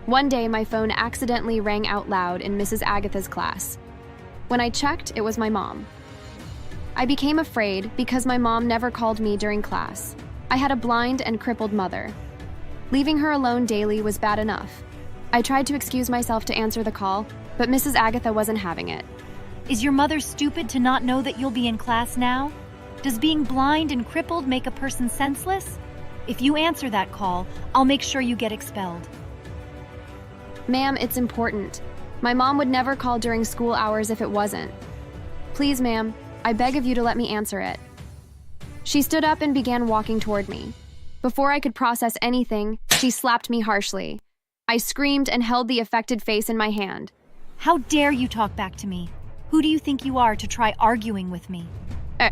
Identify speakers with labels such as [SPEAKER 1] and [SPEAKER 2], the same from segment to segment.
[SPEAKER 1] One day, my phone accidentally rang out loud in Mrs. Agatha's class. When I checked, it was my mom. I became afraid because my mom never called me during class. I had a blind and crippled mother. Leaving her alone daily was bad enough. I tried to excuse myself to answer the call, but Mrs. Agatha wasn't having it.
[SPEAKER 2] Is your mother stupid to not know that you'll be in class now? Does being blind and crippled make a person senseless? If you answer that call, I'll make sure you get expelled.
[SPEAKER 1] Ma'am, it's important. My mom would never call during school hours if it wasn't. Please, ma'am, I beg of you to let me answer it. She stood up and began walking toward me. Before I could process anything, she slapped me harshly. I screamed and held the affected face in my hand.
[SPEAKER 2] How dare you talk back to me? Who do you think you are to try arguing with me?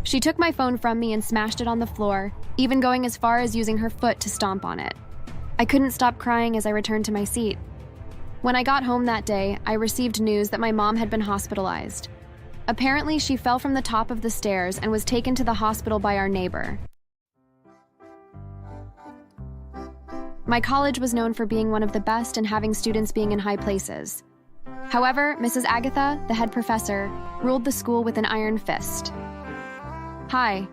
[SPEAKER 1] She took my phone from me and smashed it on the floor, even going as far as using her foot to stomp on it. I couldn't stop crying as I returned to my seat. When I got home that day, I received news that my mom had been hospitalized. Apparently, she fell from the top of the stairs and was taken to the hospital by our neighbor. My college was known for being one of the best and having students being in high places. However, Mrs. Agatha, the head professor, ruled the school with an iron fist. Hi,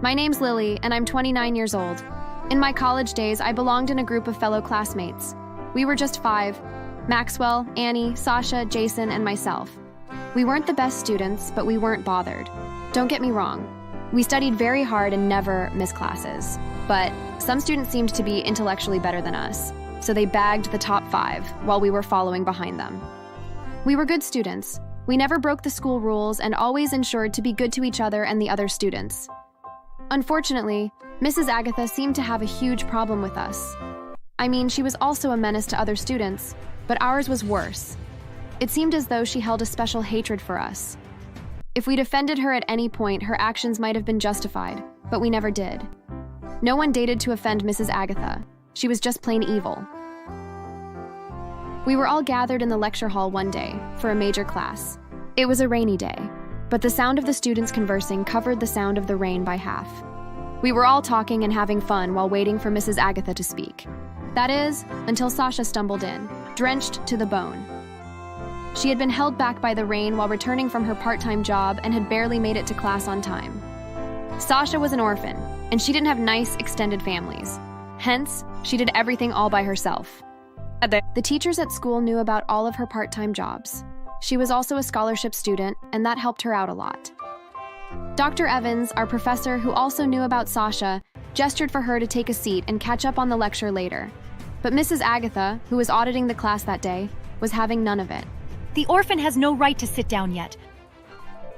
[SPEAKER 1] my name's Lily, and I'm 29 years old. In my college days, I belonged in a group of fellow classmates. We were just 5, Maxwell, Annie, Sasha, Jason, and myself. We weren't the best students, but we weren't bothered. Don't get me wrong. We studied very hard and never missed classes. But some students seemed to be intellectually better than us, so they bagged the top 5 while we were following behind them. We were good students. We never broke the school rules and always ensured to be good to each other and the other students. Unfortunately, Mrs. Agatha seemed to have a huge problem with us. I mean, she was also a menace to other students, but ours was worse. It seemed as though she held a special hatred for us. If we'd offended her at any point, her actions might have been justified, but we never did. No one dated to offend Mrs. Agatha. She was just plain evil. We were all gathered in the lecture hall one day for a major class. It was a rainy day, but the sound of the students conversing covered the sound of the rain by half. We were all talking and having fun while waiting for Mrs. Agatha to speak. That is, until Sasha stumbled in, drenched to the bone. She had been held back by the rain while returning from her part-time job and had barely made it to class on time. Sasha was an orphan, and she didn't have nice, extended families. Hence, she did everything all by herself. The teachers at school knew about all of her part-time jobs. She was also a scholarship student, and that helped her out a lot. Dr. Evans, our professor who also knew about Sasha, gestured for her to take a seat and catch up on the lecture later. But Mrs. Agatha, who was auditing the class that day, was having none of it.
[SPEAKER 2] The orphan has no right to sit down yet.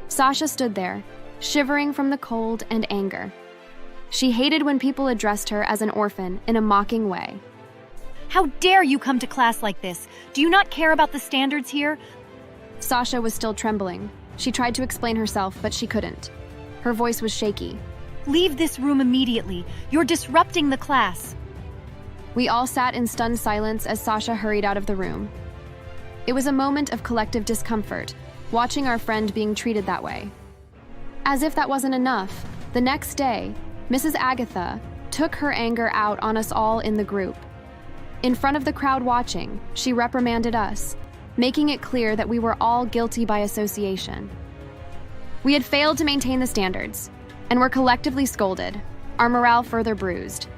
[SPEAKER 1] Sasha stood there, shivering from the cold and anger. She hated when people addressed her as an orphan in a mocking way.
[SPEAKER 2] How dare you come to class like this? Do you not care about the standards here?
[SPEAKER 1] Sasha was still trembling. She tried to explain herself, but she couldn't. Her voice was shaky.
[SPEAKER 2] Leave this room immediately. You're disrupting the class.
[SPEAKER 1] We all sat in stunned silence as Sasha hurried out of the room. It was a moment of collective discomfort, watching our friend being treated that way. As if that wasn't enough, the next day, Mrs. Agatha took her anger out on us all in the group. In front of the crowd watching, she reprimanded us, making it clear that we were all guilty by association. We had failed to maintain the standards, and were collectively scolded, our morale further bruised.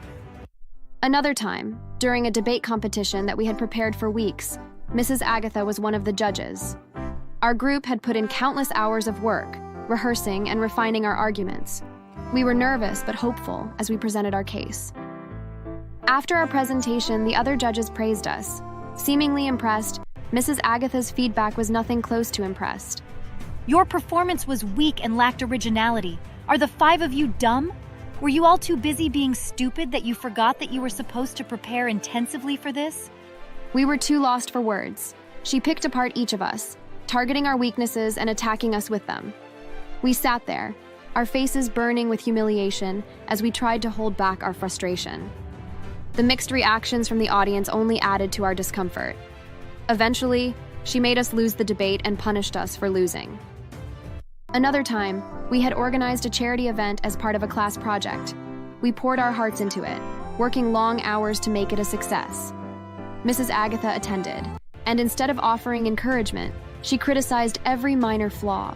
[SPEAKER 1] Another time, during a debate competition that we had prepared for weeks, Mrs. Agatha was one of the judges. Our group had put in countless hours of work, rehearsing and refining our arguments. We were nervous but hopeful as we presented our case. After our presentation, the other judges praised us. Seemingly impressed, Mrs. Agatha's feedback was nothing close to impressed.
[SPEAKER 2] Your performance was weak and lacked originality. Are the 5 of you dumb? Were you all too busy being stupid that you forgot that you were supposed to prepare intensively for this?
[SPEAKER 1] We were too lost for words. She picked apart each of us, targeting our weaknesses and attacking us with them. We sat there, our faces burning with humiliation as we tried to hold back our frustration. The mixed reactions from the audience only added to our discomfort. Eventually, she made us lose the debate and punished us for losing. Another time, we had organized a charity event as part of a class project. We poured our hearts into it, working long hours to make it a success. Mrs. Agatha attended, and instead of offering encouragement, she criticized every minor flaw.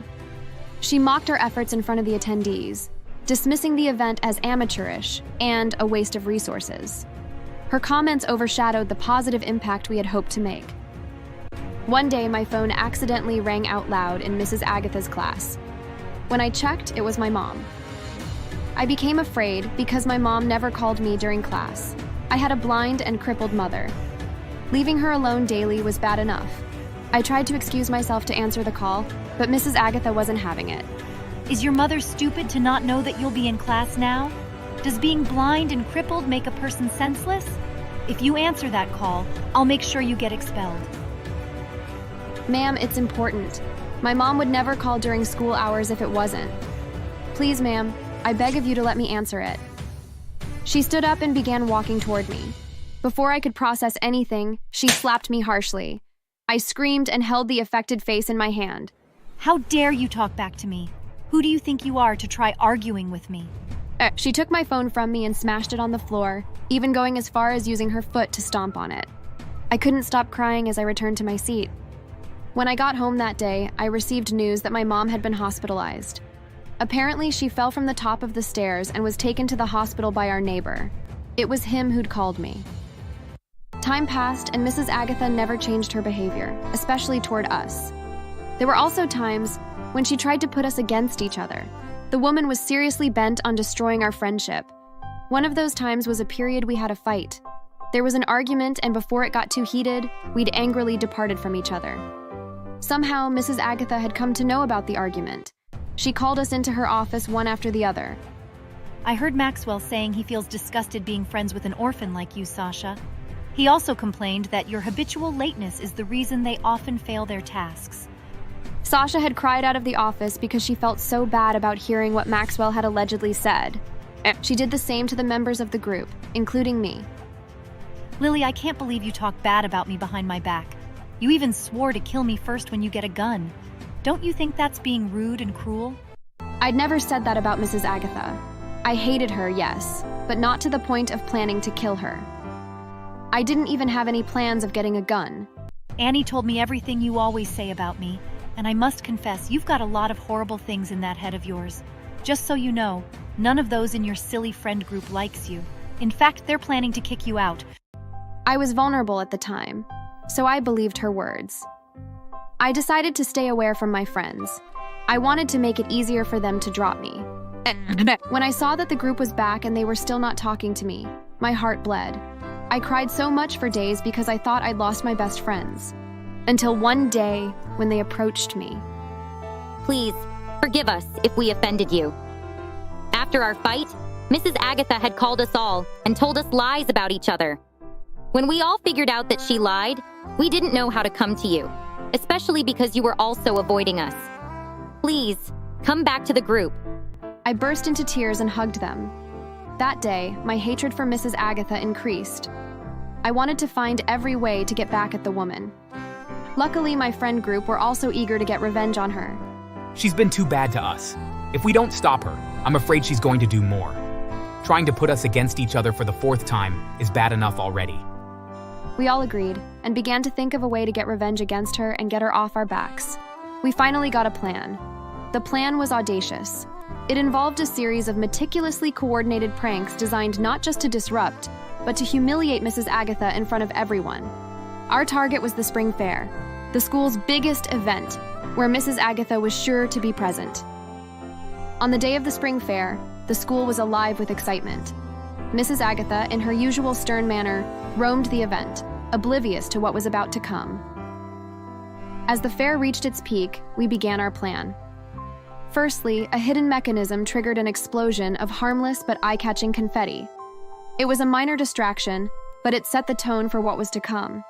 [SPEAKER 1] She mocked our efforts in front of the attendees, dismissing the event as amateurish and a waste of resources. Her comments overshadowed the positive impact we had hoped to make. One day, my phone accidentally rang out loud in Mrs. Agatha's class. When I checked, it was my mom. I became afraid because my mom never called me during class. I had a blind and crippled mother. Leaving her alone daily was bad enough. I tried to excuse myself to answer the call, but Mrs. Agatha wasn't having it.
[SPEAKER 2] Is your mother stupid to not know that you'll be in class now? Does being blind and crippled make a person senseless? If you answer that call, I'll make sure you get expelled.
[SPEAKER 1] Ma'am, it's important. My mom would never call during school hours if it wasn't. Please, ma'am, I beg of you to let me answer it. She stood up and began walking toward me. Before I could process anything, she slapped me harshly. I screamed and held the affected face in my hand.
[SPEAKER 2] How dare you talk back to me? Who do you think you are to try arguing with me?
[SPEAKER 1] She took my phone from me and smashed it on the floor, even going as far as using her foot to stomp on it. I couldn't stop crying as I returned to my seat. When I got home that day, I received news that my mom had been hospitalized. Apparently, she fell from the top of the stairs and was taken to the hospital by our neighbor. It was him who'd called me. Time passed, and Mrs. Agatha never changed her behavior, especially toward us. There were also times when she tried to put us against each other. The woman was seriously bent on destroying our friendship. One of those times was a period we had a fight. There was an argument, and before it got too heated, we'd angrily departed from each other. Somehow, Mrs. Agatha had come to know about the argument. She called us into her office one after the other.
[SPEAKER 2] I heard Maxwell saying he feels disgusted being friends with an orphan like you, Sasha. He also complained that your habitual lateness is the reason they often fail their tasks.
[SPEAKER 1] Sasha had cried out of the office because she felt so bad about hearing what Maxwell had allegedly said. She did the same to the members of the group, including me.
[SPEAKER 2] Lily, I can't believe you talk bad about me behind my back. You even swore to kill me first when you get a gun. Don't you think that's being rude and cruel?
[SPEAKER 1] I'd never said that about Mrs. Agatha. I hated her, yes, but not to the point of planning to kill her. I didn't even have any plans of getting a gun.
[SPEAKER 2] Annie told me everything you always say about me, and I must confess, you've got a lot of horrible things in that head of yours. Just so you know, none of those in your silly friend group likes you. In fact, they're planning to kick you out.
[SPEAKER 1] I was vulnerable at the time, so I believed her words. I decided to stay away from my friends. I wanted to make it easier for them to drop me. When I saw that the group was back and they were still not talking to me, my heart bled. I cried so much for days because I thought I'd lost my best friends. Until one day, when they approached me.
[SPEAKER 3] Please, forgive us if we offended you. After our fight, Mrs. Agatha had called us all and told us lies about each other. When we all figured out that she lied, we didn't know how to come to you, especially because you were also avoiding us. Please, come back to the group.
[SPEAKER 1] I burst into tears and hugged them. That day, my hatred for Mrs. Agatha increased. I wanted to find every way to get back at the woman. Luckily, my friend group were also eager to get revenge on her.
[SPEAKER 4] She's been too bad to us. If we don't stop her, I'm afraid she's going to do more. Trying to put us against each other for the 4th time is bad enough already.
[SPEAKER 1] We all agreed and began to think of a way to get revenge against her and get her off our backs. We finally got a plan. The plan was audacious. It involved a series of meticulously coordinated pranks designed not just to disrupt, but to humiliate Mrs. Agatha in front of everyone. Our target was the spring fair, the school's biggest event, where Mrs. Agatha was sure to be present. On the day of the spring fair, the school was alive with excitement. Mrs. Agatha, in her usual stern manner, roamed the event, oblivious to what was about to come. As the fair reached its peak, we began our plan. Firstly, a hidden mechanism triggered an explosion of harmless but eye-catching confetti. It was a minor distraction, but it set the tone for what was to come.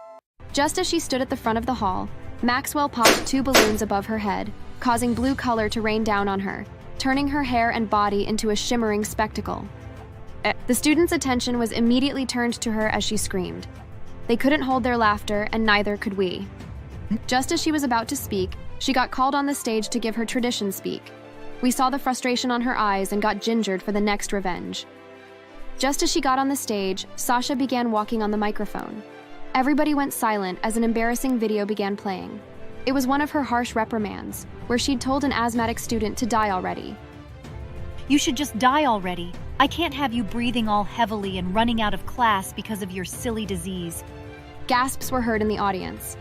[SPEAKER 1] Just as she stood at the front of the hall, Maxwell popped 2 balloons above her head, causing blue color to rain down on her, turning her hair and body into a shimmering spectacle. The students' attention was immediately turned to her as she screamed. They couldn't hold their laughter, and neither could we. Just as she was about to speak, she got called on the stage to give her tradition speak. We saw the frustration on her eyes and got gingered for the next revenge. Just as she got on the stage, Sasha began walking on the microphone. Everybody went silent as an embarrassing video began playing. It was one of her harsh reprimands, where she'd told an asthmatic student to die already.
[SPEAKER 2] You should just die already. I can't have you breathing all heavily and running out of class because of your silly disease.
[SPEAKER 1] Gasps were heard in the audience.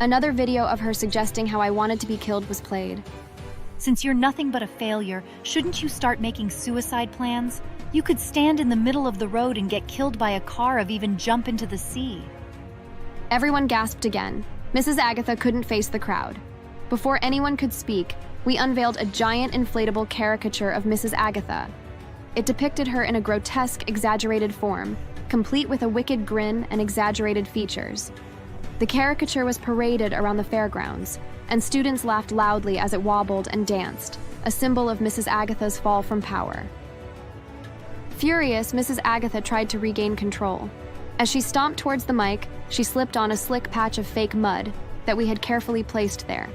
[SPEAKER 1] Another video of her suggesting how I wanted to be killed was played.
[SPEAKER 2] Since you're nothing but a failure, shouldn't you start making suicide plans? You could stand in the middle of the road and get killed by a car or even jump into the sea.
[SPEAKER 1] Everyone gasped again. Mrs. Agatha couldn't face the crowd. Before anyone could speak, we unveiled a giant inflatable caricature of Mrs. Agatha. It depicted her in a grotesque, exaggerated form, complete with a wicked grin and exaggerated features. The caricature was paraded around the fairgrounds, and students laughed loudly as it wobbled and danced, a symbol of Mrs. Agatha's fall from power. Furious, Mrs. Agatha tried to regain control. As she stomped towards the mic, she slipped on a slick patch of fake mud that we had carefully placed there.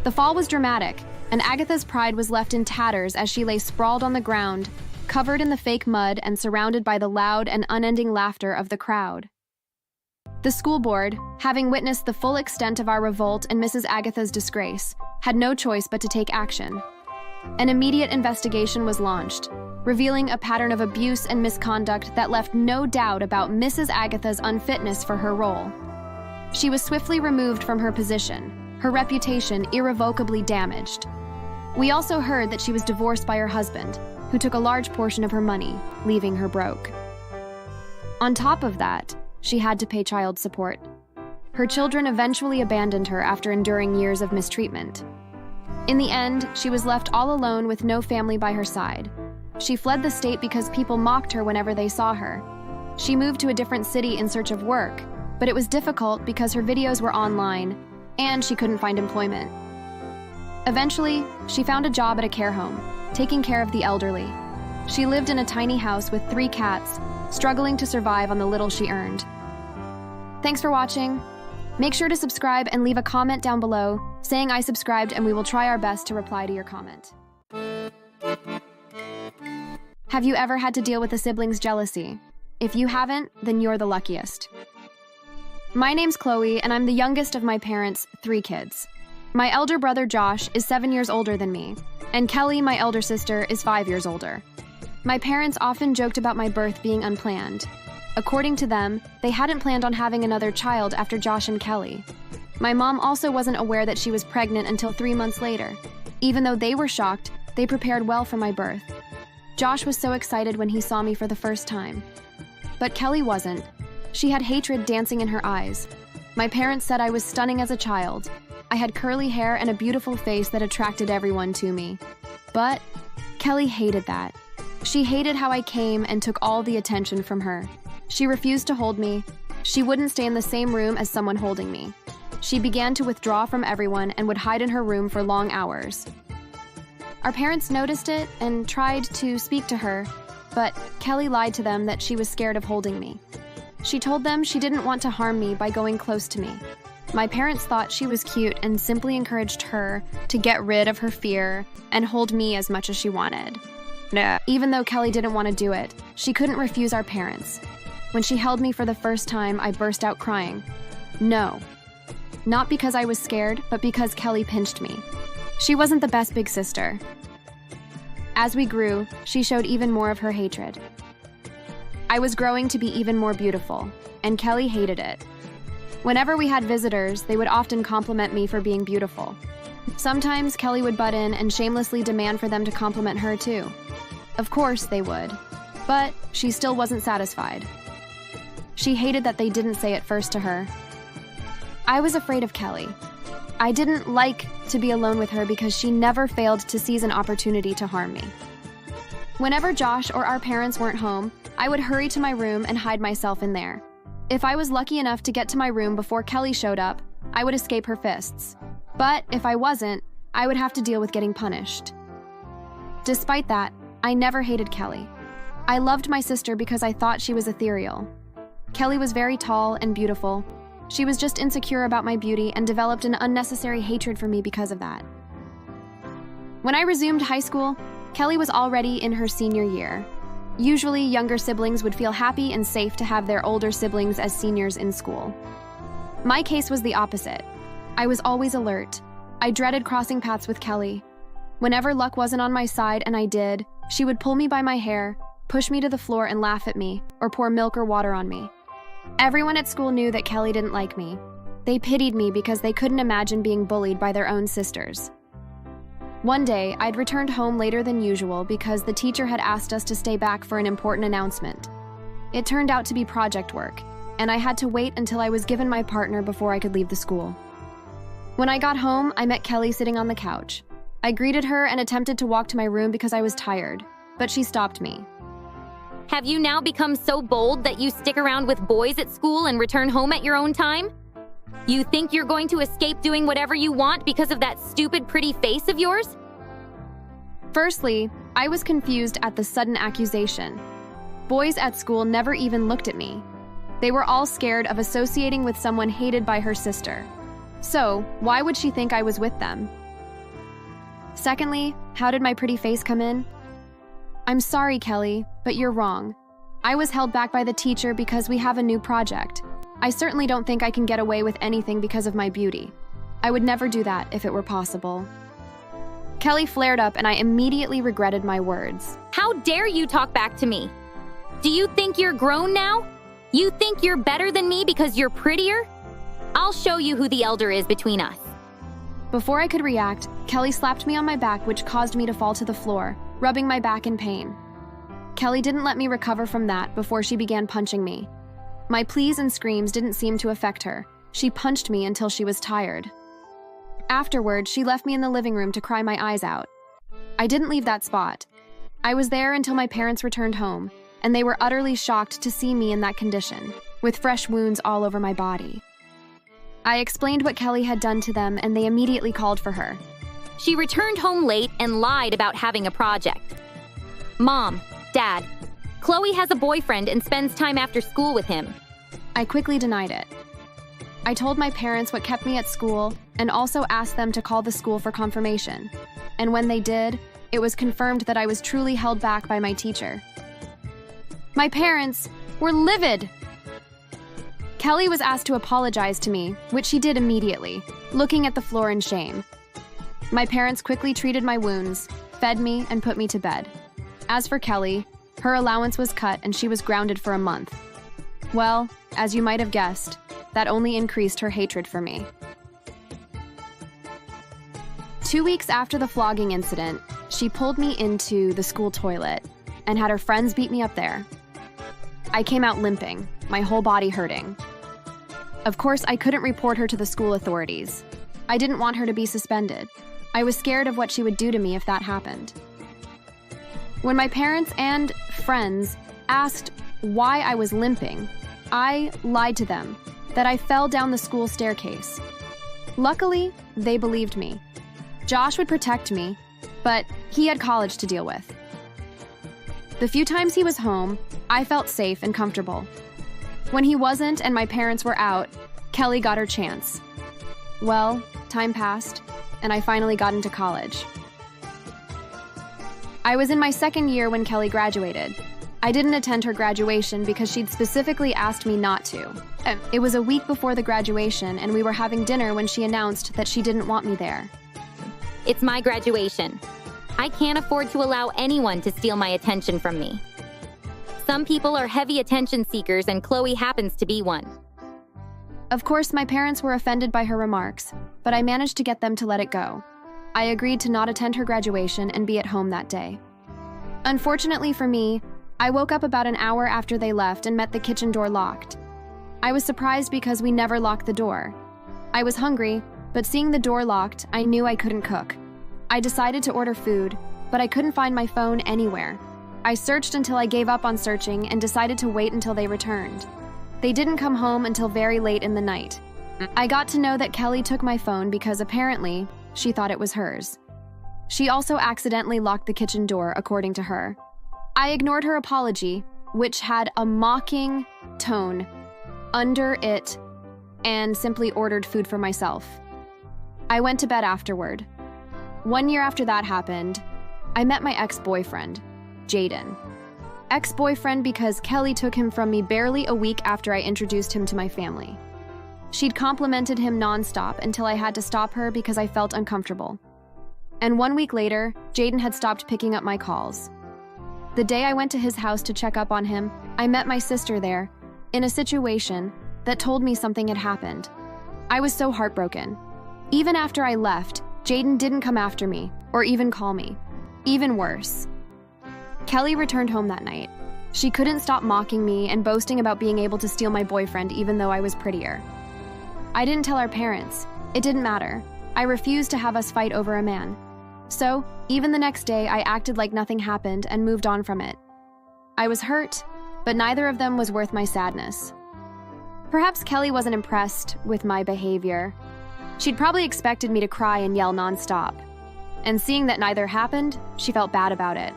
[SPEAKER 1] The fall was dramatic, and Agatha's pride was left in tatters as she lay sprawled on the ground, covered in the fake mud and surrounded by the loud and unending laughter of the crowd. The school board, having witnessed the full extent of our revolt and Mrs. Agatha's disgrace, had no choice but to take action. An immediate investigation was launched, revealing a pattern of abuse and misconduct that left no doubt about Mrs. Agatha's unfitness for her role. She was swiftly removed from her position, her reputation irrevocably damaged. We also heard that she was divorced by her husband, who took a large portion of her money, leaving her broke. On top of that, she had to pay child support. Her children eventually abandoned her after enduring years of mistreatment. In the end, she was left all alone with no family by her side. She fled the state because people mocked her whenever they saw her. She moved to a different city in search of work, but it was difficult because her videos were online, and she couldn't find employment. Eventually, she found a job at a care home, taking care of the elderly. She lived in a tiny house with 3 cats, struggling to survive on the little she earned. Thanks for watching. Make sure to subscribe and leave a comment down below saying I subscribed, and we will try our best to reply to your comment. Have you ever had to deal with a sibling's jealousy? If you haven't, then you're the luckiest. My name's Chloe, and I'm the youngest of my parents' 3 kids. My elder brother Josh is 7 years older than me, and Kelly, my elder sister, is 5 years older. My parents often joked about my birth being unplanned. According to them, they hadn't planned on having another child after Josh and Kelly. My mom also wasn't aware that she was pregnant until 3 months later. Even though they were shocked, they prepared well for my birth. Josh was so excited when he saw me for the first time. But Kelly wasn't. She had hatred dancing in her eyes. My parents said I was stunning as a child. I had curly hair and a beautiful face that attracted everyone to me. But Kelly hated that. She hated how I came and took all the attention from her. She refused to hold me. She wouldn't stay in the same room as someone holding me. She began to withdraw from everyone and would hide in her room for long hours. Our parents noticed it and tried to speak to her, but Kelly lied to them that she was scared of holding me. She told them she didn't want to harm me by going close to me. My parents thought she was cute and simply encouraged her to get rid of her fear and hold me as much as she wanted. No. Even though Kelly didn't want to do it, she couldn't refuse our parents. When she held me for the first time, I burst out crying. No. Not because I was scared, but because Kelly pinched me. She wasn't the best big sister. As we grew, she showed even more of her hatred. I was growing to be even more beautiful, and Kelly hated it. Whenever we had visitors, they would often compliment me for being beautiful. Sometimes Kelly would butt in and shamelessly demand for them to compliment her too. Of course they would, but she still wasn't satisfied. She hated that they didn't say it first to her. I was afraid of Kelly. I didn't like to be alone with her because she never failed to seize an opportunity to harm me. Whenever Josh or our parents weren't home, I would hurry to my room and hide myself in there. If I was lucky enough to get to my room before Kelly showed up, I would escape her fists. But if I wasn't, I would have to deal with getting punished. Despite that, I never hated Kelly. I loved my sister because I thought she was ethereal. Kelly was very tall and beautiful. She was just insecure about my beauty and developed an unnecessary hatred for me because of that. When I resumed high school, Kelly was already in her senior year. Usually, younger siblings would feel happy and safe to have their older siblings as seniors in school. My case was the opposite. I was always alert. I dreaded crossing paths with Kelly. Whenever luck wasn't on my side and I did, she would pull me by my hair, push me to the floor and laugh at me, or pour milk or water on me. Everyone at school knew that Kelly didn't like me. They pitied me because they couldn't imagine being bullied by their own sisters. One day, I'd returned home later than usual because the teacher had asked us to stay back for an important announcement. It turned out to be project work, and I had to wait until I was given my partner before I could leave the school. When I got home, I met Kelly sitting on the couch. I greeted her and attempted to walk to my room because I was tired, but she stopped me.
[SPEAKER 3] Have you now become so bold that you stick around with boys at school and return home at your own time? You think you're going to escape doing whatever you want because of that stupid pretty face of yours?
[SPEAKER 1] Firstly, I was confused at the sudden accusation. Boys at school never even looked at me. They were all scared of associating with someone hated by her sister. So, why would she think I was with them? Secondly, how did my pretty face come in? I'm sorry, Kelly, but you're wrong. I was held back by the teacher because we have a new project. I certainly don't think I can get away with anything because of my beauty. I would never do that if it were possible. Kelly flared up and I immediately regretted my words.
[SPEAKER 3] How dare you talk back to me? Do you think you're grown now? You think you're better than me because you're prettier? I'll show you who the elder is between us.
[SPEAKER 1] Before I could react, Kelly slapped me on my back, which caused me to fall to the floor, rubbing my back in pain. Kelly didn't let me recover from that before she began punching me. My pleas and screams didn't seem to affect her. She punched me until she was tired. Afterward, she left me in the living room to cry my eyes out. I didn't leave that spot. I was there until my parents returned home, and they were utterly shocked to see me in that condition, with fresh wounds all over my body. I explained what Kelly had done to them, and they immediately called for her.
[SPEAKER 3] She returned home late and lied about having a project. Mom, Dad, Chloe has a boyfriend and spends time after school with him.
[SPEAKER 1] I quickly denied it. I told my parents what kept me at school and also asked them to call the school for confirmation. And when they did, it was confirmed that I was truly held back by my teacher. My parents were livid. Kelly was asked to apologize to me, which she did immediately, looking at the floor in shame. My parents quickly treated my wounds, fed me, and put me to bed. As for Kelly, her allowance was cut and she was grounded for a month. Well, as you might have guessed, that only increased her hatred for me. 2 weeks after the flogging incident, she pulled me into the school toilet and had her friends beat me up there. I came out limping, my whole body hurting. Of course, I couldn't report her to the school authorities. I didn't want her to be suspended. I was scared of what she would do to me if that happened. When my parents and friends asked why I was limping, I lied to them that I fell down the school staircase. Luckily, they believed me. Josh would protect me, but he had college to deal with. The few times he was home, I felt safe and comfortable. When he wasn't and my parents were out, Kelly got her chance. Well, time passed, and I finally got into college. I was in my second year when Kelly graduated. I didn't attend her graduation because she'd specifically asked me not to. It was a week before the graduation, and we were having dinner when she announced that she didn't want me there.
[SPEAKER 3] It's my graduation. I can't afford to allow anyone to steal my attention from me. Some people are heavy attention seekers, and Chloe happens to be one.
[SPEAKER 1] Of course, my parents were offended by her remarks, but I managed to get them to let it go. I agreed to not attend her graduation and be at home that day. Unfortunately for me, I woke up about an hour after they left and met the kitchen door locked. I was surprised because we never locked the door. I was hungry, but seeing the door locked, I knew I couldn't cook. I decided to order food, but I couldn't find my phone anywhere. I searched until I gave up on searching and decided to wait until they returned. They didn't come home until very late in the night. I got to know that Kelly took my phone because apparently she thought it was hers. She also accidentally locked the kitchen door, according to her. I ignored her apology, which had a mocking tone under it, and simply ordered food for myself. I went to bed afterward. 1 year after that happened, I met my ex-boyfriend, Jaden. ex-boyfriend because Kelly took him from me barely a week after I introduced him to my family. She'd complimented him nonstop until I had to stop her because I felt uncomfortable. And 1 week later, Jaden had stopped picking up my calls. The day I went to his house to check up on him, I met my sister there, in a situation that told me something had happened. I was so heartbroken. Even after I left, Jaden didn't come after me, or even call me. Even worse. Kelly returned home that night. She couldn't stop mocking me and boasting about being able to steal my boyfriend even though I was prettier. I didn't tell our parents. It didn't matter. I refused to have us fight over a man. So, even the next day, I acted like nothing happened and moved on from it. I was hurt, but neither of them was worth my sadness. Perhaps Kelly wasn't impressed with my behavior. She'd probably expected me to cry and yell nonstop. And seeing that neither happened, she felt bad about it.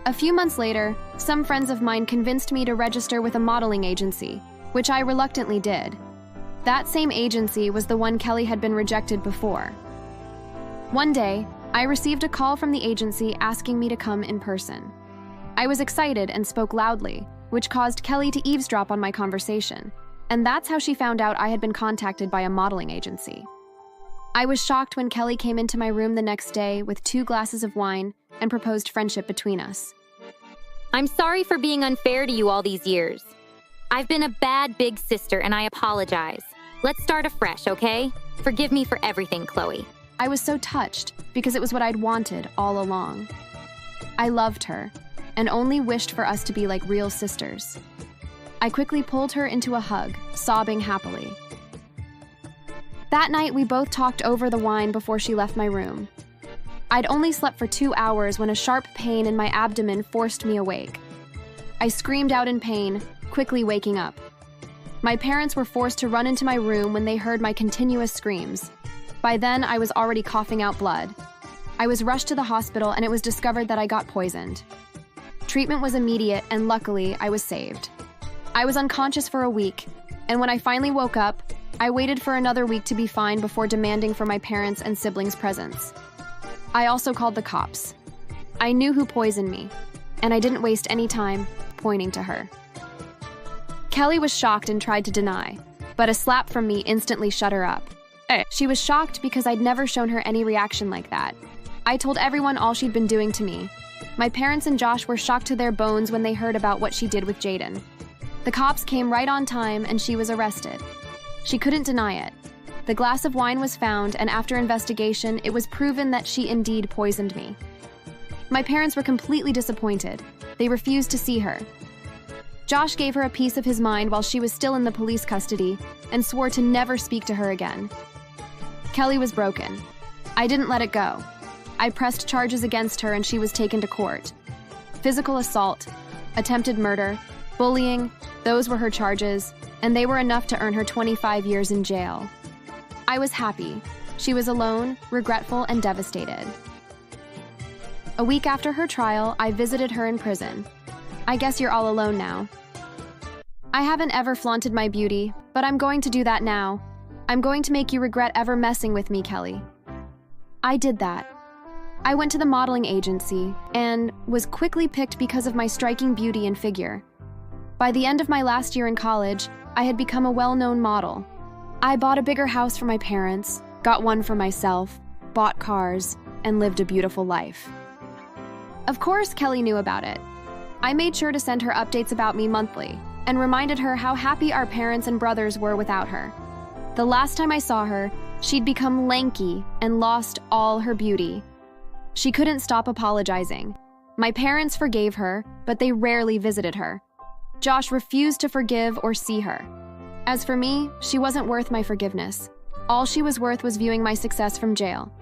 [SPEAKER 1] A few months later, some friends of mine convinced me to register with a modeling agency, which I reluctantly did. That same agency was the one Kelly had been rejected before. One day, I received a call from the agency asking me to come in person. I was excited and spoke loudly, which caused Kelly to eavesdrop on my conversation, and that's how she found out I had been contacted by a modeling agency. I was shocked when Kelly came into my room the next day with 2 glasses of wine and proposed friendship between us.
[SPEAKER 3] I'm sorry for being unfair to you all these years. I've been a bad big sister and I apologize. Let's start afresh, okay? Forgive me for everything, Chloe.
[SPEAKER 1] I was so touched because it was what I'd wanted all along. I loved her and only wished for us to be like real sisters. I quickly pulled her into a hug, sobbing happily. That night, we both talked over the wine before she left my room. I'd only slept for 2 hours when a sharp pain in my abdomen forced me awake. I screamed out in pain, quickly waking up. My parents were forced to run into my room when they heard my continuous screams. By then, I was already coughing out blood. I was rushed to the hospital and it was discovered that I got poisoned. Treatment was immediate and luckily, I was saved. I was unconscious for a week, and when I finally woke up, I waited for another week to be fine before demanding for my parents' and siblings' presence. I also called the cops. I knew who poisoned me, and I didn't waste any time pointing to her. Kelly was shocked and tried to deny, but a slap from me instantly shut her up. She was shocked because I'd never shown her any reaction like that. I told everyone all she'd been doing to me. My parents and Josh were shocked to their bones when they heard about what she did with Jaden. The cops came right on time and she was arrested. She couldn't deny it. The glass of wine was found, and after investigation, it was proven that she indeed poisoned me. My parents were completely disappointed. They refused to see her. Josh gave her a piece of his mind while she was still in the police custody and swore to never speak to her again. Kelly was broken. I didn't let it go. I pressed charges against her and she was taken to court. Physical assault, attempted murder, bullying, those were her charges, and they were enough to earn her 25 years in jail. I was happy. She was alone, regretful, and devastated. A week after her trial, I visited her in prison. I guess you're all alone now. I haven't ever flaunted my beauty, but I'm going to do that now. I'm going to make you regret ever messing with me, Kelly. I did that. I went to the modeling agency and was quickly picked because of my striking beauty and figure. By the end of my last year in college, I had become a well-known model. I bought a bigger house for my parents, got one for myself, bought cars, and lived a beautiful life. Of course, Kelly knew about it. I made sure to send her updates about me monthly and reminded her how happy our parents and brothers were without her. The last time I saw her, she'd become lanky and lost all her beauty. She couldn't stop apologizing. My parents forgave her, but they rarely visited her. Josh refused to forgive or see her. As for me, she wasn't worth my forgiveness. All she was worth was viewing my success from jail.